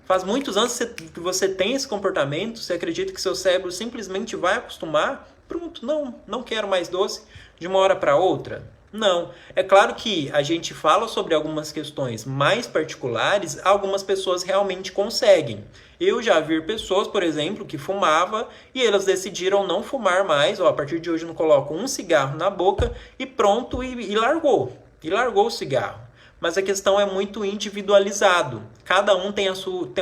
Speaker 1: Faz muitos anos que você tem esse comportamento, você acredita que seu cérebro simplesmente vai acostumar. Pronto, não quero mais doce de uma hora para outra. Não. É claro que a gente fala sobre algumas questões mais particulares, algumas pessoas realmente conseguem. Eu já vi pessoas, por exemplo, que fumavam e elas decidiram não fumar mais. A partir de hoje eu não coloco um cigarro na boca e pronto, e largou. E largou o cigarro. Mas a questão é muito individualizado. Cada um tem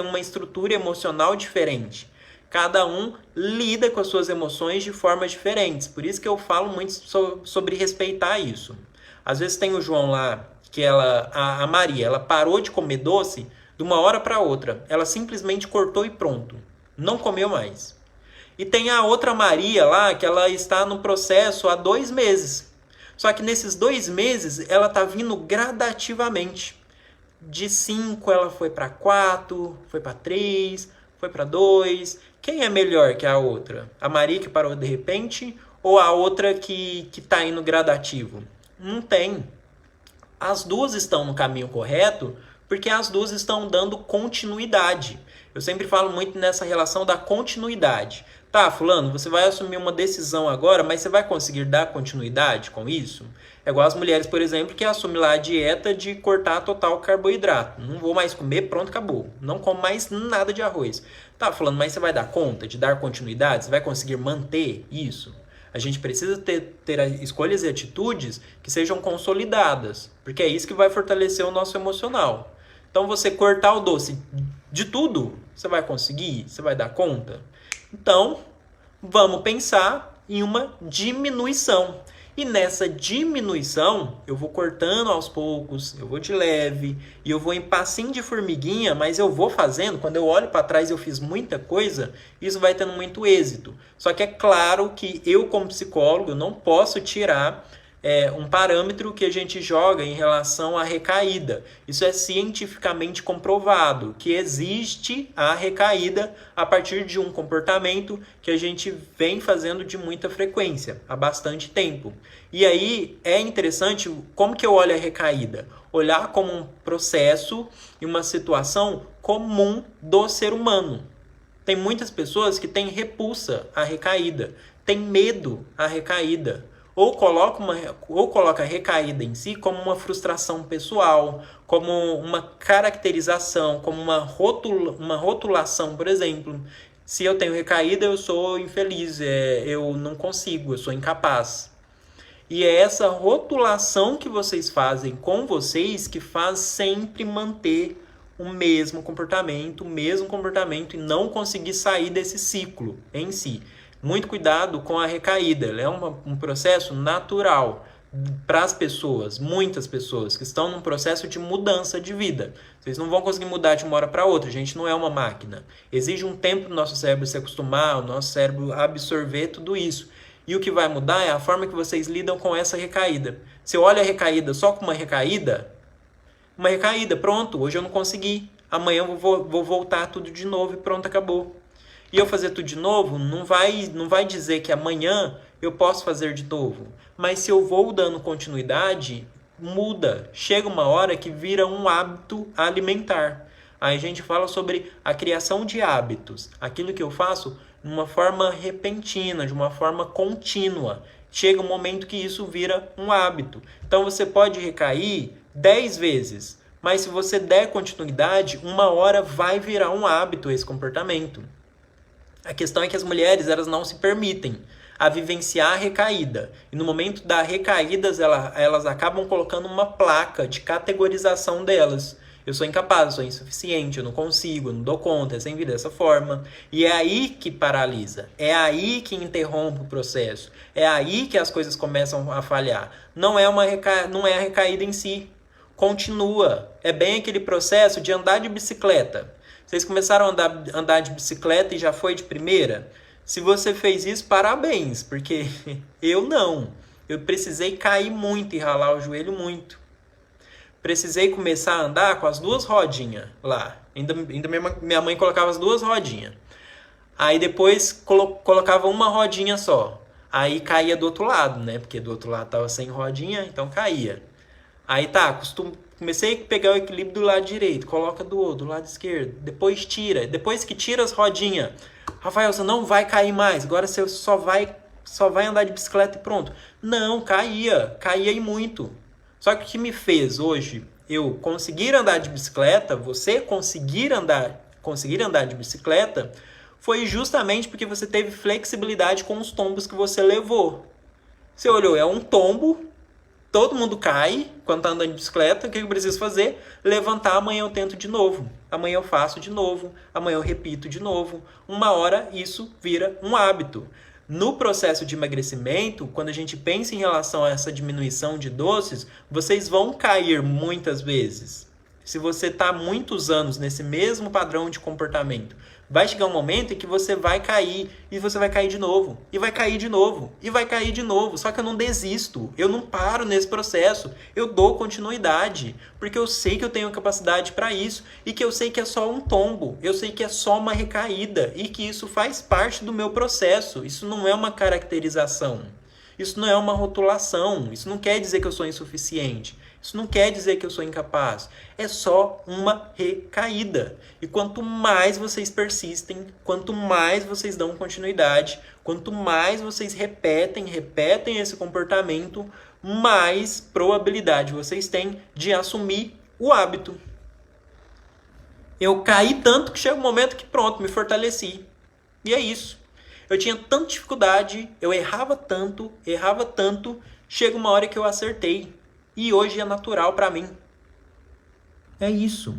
Speaker 1: uma estrutura emocional diferente. Cada um lida com as suas emoções de formas diferentes. Por isso que eu falo muito sobre respeitar isso. Às vezes tem o João lá, que a Maria, ela parou de comer doce de uma hora para outra. Ela simplesmente cortou e pronto. Não comeu mais. E tem a outra Maria lá, que ela está no processo há 2 meses. Só que nesses 2 meses, ela está vindo gradativamente. De 5, ela foi para 4, foi para 3, foi para 2. Quem é melhor que a outra? A Maria que parou de repente ou a outra que está indo gradativo? Não tem. As duas estão no caminho correto porque as duas estão dando continuidade. Eu sempre falo muito nessa relação da continuidade. Tá, fulano, você vai assumir uma decisão agora, mas você vai conseguir dar continuidade com isso? É igual as mulheres, por exemplo, que assumem lá a dieta de cortar total carboidrato. Não vou mais comer, pronto, acabou. Não como mais nada de arroz. Tá, fulano, mas você vai dar conta de dar continuidade? Você vai conseguir manter isso? A gente precisa ter escolhas e atitudes que sejam consolidadas, porque é isso que vai fortalecer o nosso emocional. Então, você cortar o doce de tudo, você vai conseguir? Você vai dar conta? Então, vamos pensar em uma diminuição. E nessa diminuição, eu vou cortando aos poucos, eu vou de leve, e eu vou em passinho de formiguinha, mas eu vou fazendo. Quando eu olho para trás, eu fiz muita coisa, isso vai tendo muito êxito. Só que é claro que eu, como psicólogo, não posso tirar um parâmetro que a gente joga em relação à recaída. Isso é cientificamente comprovado, que existe a recaída a partir de um comportamento que a gente vem fazendo de muita frequência, há bastante tempo. E aí é interessante como que eu olho a recaída. Olhar como um processo e uma situação comum do ser humano. Tem muitas pessoas que têm repulsa à recaída, têm medo à recaída. ou coloca a recaída em si como uma frustração pessoal, como uma caracterização, como uma rotulação, por exemplo. Se eu tenho recaída, eu sou infeliz, eu não consigo, eu sou incapaz. E é essa rotulação que vocês fazem com vocês que faz sempre manter o mesmo comportamento e não conseguir sair desse ciclo em si. Muito cuidado com a recaída, ela é um processo natural para as pessoas, muitas pessoas que estão num processo de mudança de vida. Vocês não vão conseguir mudar de uma hora para outra, a gente não é uma máquina. Exige um tempo do nosso cérebro se acostumar, o nosso cérebro absorver tudo isso. E o que vai mudar é a forma que vocês lidam com essa recaída. Se eu olho a recaída só com uma recaída, pronto, hoje eu não consegui. Amanhã eu vou voltar tudo de novo e pronto, acabou. E eu fazer tudo de novo não vai dizer que amanhã eu posso fazer de novo. Mas se eu vou dando continuidade, muda. Chega uma hora que vira um hábito alimentar. Aí a gente fala sobre a criação de hábitos. Aquilo que eu faço de uma forma repentina, de uma forma contínua. Chega um momento que isso vira um hábito. Então você pode recair 10 vezes. Mas se você der continuidade, uma hora vai virar um hábito esse comportamento. A questão é que as mulheres elas não se permitem a vivenciar a recaída. E no momento da recaída, elas acabam colocando uma placa de categorização delas. Eu sou incapaz, eu sou insuficiente, eu não consigo, eu não dou conta, é sem vida dessa forma. E é aí que paralisa, é aí que interrompe o processo, é aí que as coisas começam a falhar. Não é a recaída em si, continua. É bem aquele processo de andar de bicicleta. Vocês começaram a andar de bicicleta e já foi de primeira? Se você fez isso, parabéns, porque eu não. Eu precisei cair muito e ralar o joelho muito. Precisei começar a andar com as duas rodinhas lá. Ainda minha mãe colocava as duas rodinhas. Aí depois colocava uma rodinha só. Aí caía do outro lado, né? Porque do outro lado tava sem rodinha, então caía. Aí tá, comecei a pegar o equilíbrio do lado direito, coloca do lado esquerdo, depois tira. Depois que tira as rodinhas, Rafael, você não vai cair mais, agora você só vai andar de bicicleta e pronto. Não, caía e muito. Só que o que me fez hoje eu conseguir andar de bicicleta, você conseguir andar de bicicleta, foi justamente porque você teve flexibilidade com os tombos que você levou. Você olhou, é um tombo, todo mundo cai quando está andando de bicicleta, o que eu preciso fazer? Levantar, amanhã eu tento de novo, amanhã eu faço de novo, amanhã eu repito de novo. Uma hora isso vira um hábito. No processo de emagrecimento, quando a gente pensa em relação a essa diminuição de doces, vocês vão cair muitas vezes. Se você está muitos anos nesse mesmo padrão de comportamento, vai chegar um momento em que você vai cair, e você vai cair de novo, e vai cair de novo, e vai cair de novo. Só que eu não desisto, eu não paro nesse processo, eu dou continuidade, porque eu sei que eu tenho capacidade para isso, e que eu sei que é só um tombo, eu sei que é só uma recaída, e que isso faz parte do meu processo, isso não é uma caracterização, isso não é uma rotulação, isso não quer dizer que eu sou insuficiente. Isso não quer dizer que eu sou incapaz. É só uma recaída. E quanto mais vocês persistem, quanto mais vocês dão continuidade, quanto mais vocês repetem esse comportamento, mais probabilidade vocês têm de assumir o hábito. Eu caí tanto que chega um momento que pronto, me fortaleci. E é isso. Eu tinha tanta dificuldade, eu errava tanto, chega uma hora que eu acertei. E hoje é natural para mim. É isso.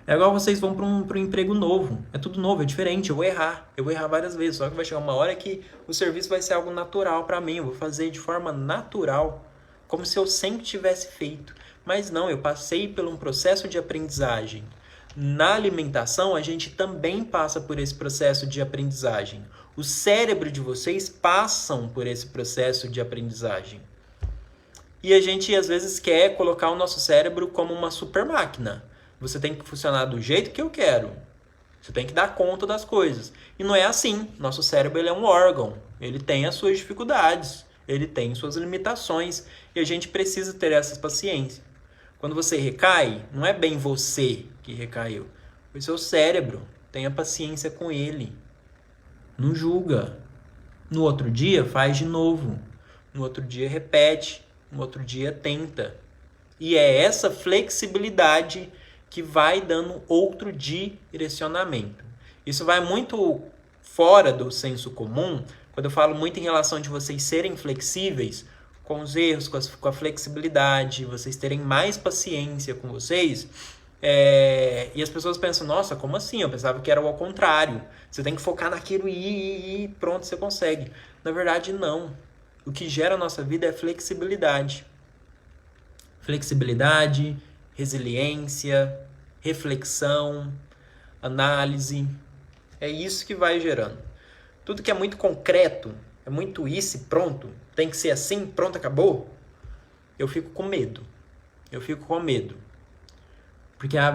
Speaker 1: É igual vocês vão para um emprego novo. É tudo novo, é diferente. Eu vou errar várias vezes. Só que vai chegar uma hora que o serviço vai ser algo natural para mim. Eu vou fazer de forma natural. Como se eu sempre tivesse feito. Mas não, eu passei por um processo de aprendizagem. Na alimentação, a gente também passa por esse processo de aprendizagem. O cérebro de vocês passam por esse processo de aprendizagem. E a gente, às vezes, quer colocar o nosso cérebro como uma super máquina. Você tem que funcionar do jeito que eu quero. Você tem que dar conta das coisas. E não é assim. Nosso cérebro ele é um órgão. Ele tem as suas dificuldades. Ele tem suas limitações. E a gente precisa ter essa paciência. Quando você recai, não é bem você que recaiu. Foi seu cérebro. Tenha paciência com ele. Não julga. No outro dia, faz de novo. no outro dia repete, no outro dia tenta. E é essa flexibilidade que vai dando outro direcionamento. Isso vai muito fora do senso comum, quando eu falo muito em relação de vocês serem flexíveis com os erros, com a flexibilidade, vocês terem mais paciência com vocês. E as pessoas pensam, nossa, como assim? Eu pensava que era ao contrário. Você tem que focar naquilo e pronto, você consegue. Na verdade, não. O que gera a nossa vida é flexibilidade. Flexibilidade, resiliência, reflexão, análise. É isso que vai gerando. Tudo que é muito concreto, é muito isso e pronto, tem que ser assim, pronto, acabou. Eu fico com medo. Porque a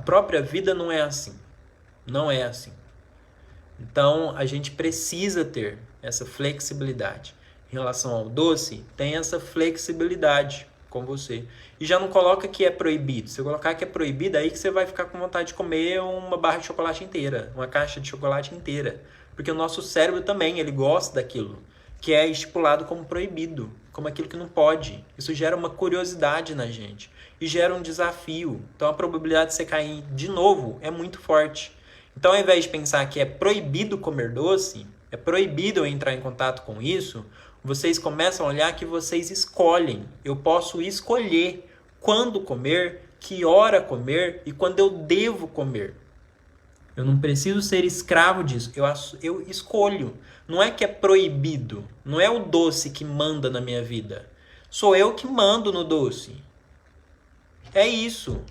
Speaker 1: própria vida não é assim. Não é assim. Então, a gente precisa ter essa flexibilidade. Em relação ao doce, tem essa flexibilidade com você. E já não coloca que é proibido. Se eu colocar que é proibido, aí que você vai ficar com vontade de comer uma barra de chocolate inteira, uma caixa de chocolate inteira. Porque o nosso cérebro também, ele gosta daquilo que é estipulado como proibido, como aquilo que não pode. Isso gera uma curiosidade na gente e gera um desafio. Então a probabilidade de você cair de novo é muito forte. Então, ao invés de pensar que é proibido comer doce, é proibido eu entrar em contato com isso, vocês começam a olhar que vocês escolhem. Eu posso escolher quando comer, que hora comer e quando eu devo comer. Eu não preciso ser escravo disso. Eu escolho. Não é que é proibido. Não é o doce que manda na minha vida. Sou eu que mando no doce. É isso.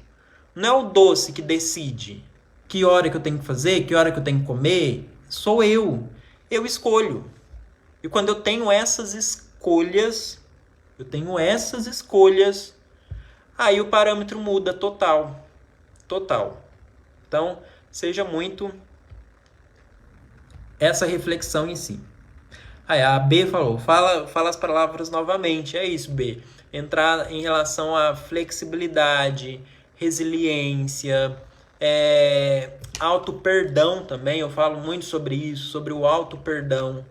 Speaker 1: Não é o doce que decide que hora que eu tenho que fazer, que hora que eu tenho que comer. Sou eu. Eu escolho. E quando eu tenho essas escolhas, aí o parâmetro muda total. Total. Então, seja muito essa reflexão em si. Aí a B falou, fala as palavras novamente. É isso, B. Entrar em relação à flexibilidade, resiliência, auto-perdão também. Eu falo muito sobre isso, sobre o auto-perdão.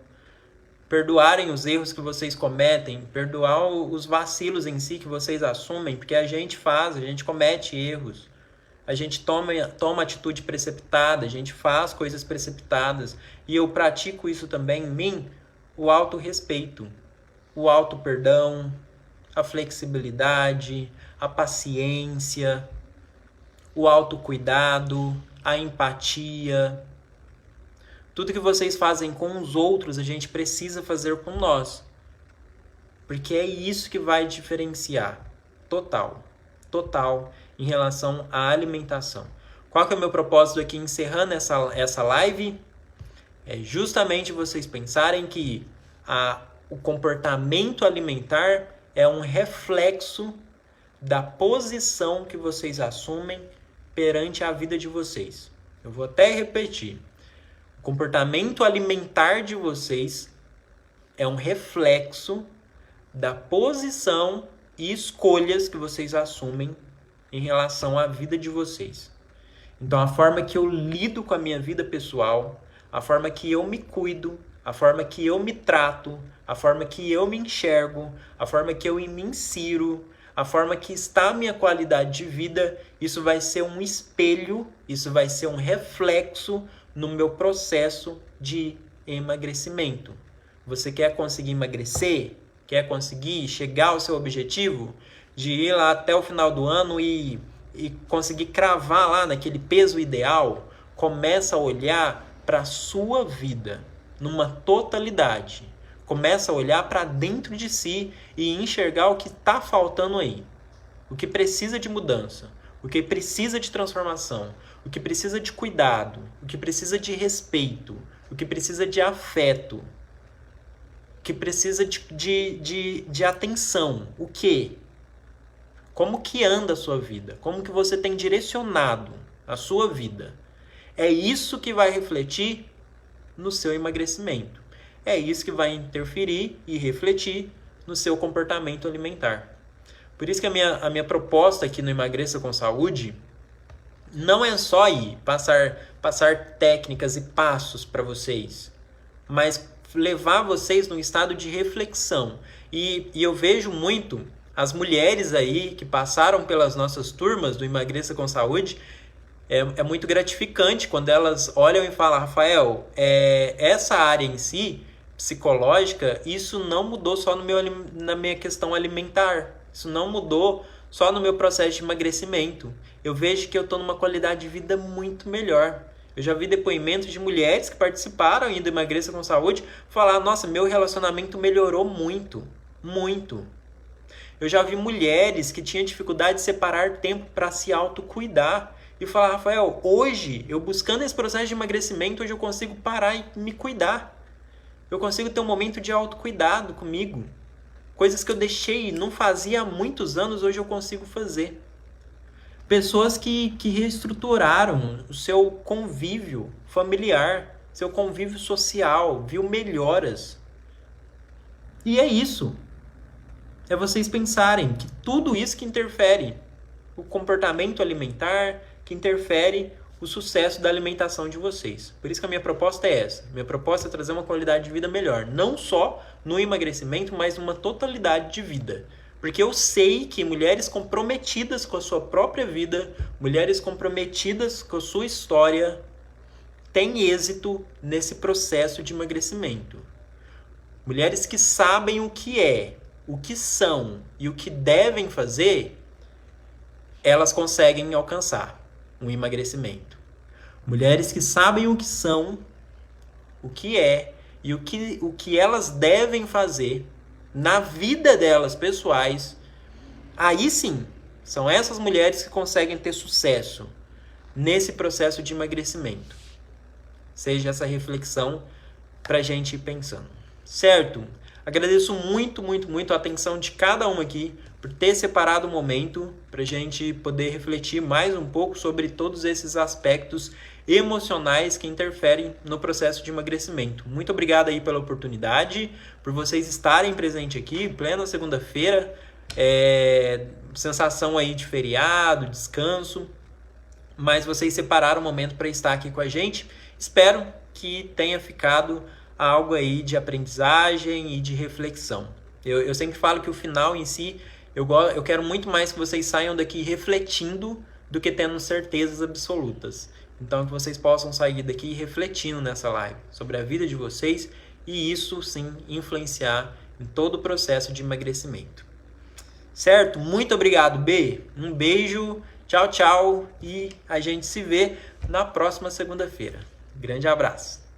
Speaker 1: Perdoarem os erros que vocês cometem, perdoar os vacilos em si que vocês assumem, porque a gente comete erros. A gente toma atitude precipitada, a gente faz coisas precipitadas. E eu pratico isso também em mim, o autorrespeito, o auto-perdão, a flexibilidade, a paciência, o autocuidado, a empatia. Tudo que vocês fazem com os outros, a gente precisa fazer com nós. Porque é isso que vai diferenciar. Total. Em relação à alimentação. Qual que é o meu propósito aqui encerrando essa live? É justamente vocês pensarem que o comportamento alimentar é um reflexo da posição que vocês assumem perante a vida de vocês. Eu vou até repetir. O comportamento alimentar de vocês é um reflexo da posição e escolhas que vocês assumem em relação à vida de vocês. Então, a forma que eu lido com a minha vida pessoal, a forma que eu me cuido, a forma que eu me trato, a forma que eu me enxergo, a forma que eu me insiro, a forma que está a minha qualidade de vida, isso vai ser um espelho, isso vai ser um reflexo no meu processo de emagrecimento. Você quer conseguir emagrecer? Quer conseguir chegar ao seu objetivo? De ir lá até o final do ano e conseguir cravar lá naquele peso ideal? Começa a olhar para a sua vida numa totalidade. Começa a olhar para dentro de si e enxergar o que está faltando aí. O que precisa de mudança, o que precisa de transformação, o que precisa de cuidado, o que precisa de respeito, o que precisa de afeto, o que precisa de atenção. O quê? Como que anda a sua vida? Como que você tem direcionado a sua vida? É isso que vai refletir no seu emagrecimento. É isso que vai interferir e refletir no seu comportamento alimentar. Por isso que a minha proposta aqui no Emagreça com Saúde não é só passar técnicas e passos para vocês, mas levar vocês num estado de reflexão. E eu vejo muito as mulheres aí que passaram pelas nossas turmas do Emagreça com Saúde. É muito gratificante quando elas olham e falam: Rafael, essa área em si, psicológica, isso não mudou só na minha questão alimentar. Isso não mudou só no meu processo de emagrecimento. Eu vejo que eu estou numa qualidade de vida muito melhor. Eu já vi depoimentos de mulheres que participaram ainda do Emagreça com Saúde falar: nossa, meu relacionamento melhorou muito, muito. Eu já vi mulheres que tinham dificuldade de separar tempo para se autocuidar e falar: Rafael, hoje, eu buscando esse processo de emagrecimento, hoje eu consigo parar e me cuidar. Eu consigo ter um momento de autocuidado comigo. Coisas que eu deixei e não fazia há muitos anos, hoje eu consigo fazer. Pessoas que reestruturaram o seu convívio familiar, seu convívio social, viu melhoras. E é isso. É vocês pensarem que tudo isso que interfere o comportamento alimentar, que interfere o sucesso da alimentação de vocês. Por isso que a minha proposta é essa. Minha proposta é trazer uma qualidade de vida melhor. Não só no emagrecimento, mas numa totalidade de vida. Porque eu sei que mulheres comprometidas com a sua própria vida, mulheres comprometidas com a sua história, têm êxito nesse processo de emagrecimento. Mulheres que sabem o que é, o que são e o que devem fazer, elas conseguem alcançar um emagrecimento. Mulheres que sabem o que são, o que é e o que elas devem fazer na vida delas pessoais, aí sim, são essas mulheres que conseguem ter sucesso nesse processo de emagrecimento. Seja essa reflexão pra gente ir pensando. Certo? Agradeço muito, muito, muito a atenção de cada uma aqui por ter separado um momento pra gente poder refletir mais um pouco sobre todos esses aspectos emocionais que interferem no processo de emagrecimento. Muito obrigado aí pela oportunidade, por vocês estarem presentes aqui, plena segunda-feira, sensação aí de feriado, descanso, mas vocês separaram um momento para estar aqui com a gente. Espero que tenha ficado algo aí de aprendizagem e de reflexão. Eu sempre falo que o final em si, eu quero muito mais que vocês saiam daqui refletindo do que tendo certezas absolutas. Então, que vocês possam sair daqui refletindo nessa live sobre a vida de vocês e isso, sim, influenciar em todo o processo de emagrecimento. Certo? Muito obrigado, B. Um beijo, tchau, tchau e a gente se vê na próxima segunda-feira. Grande abraço.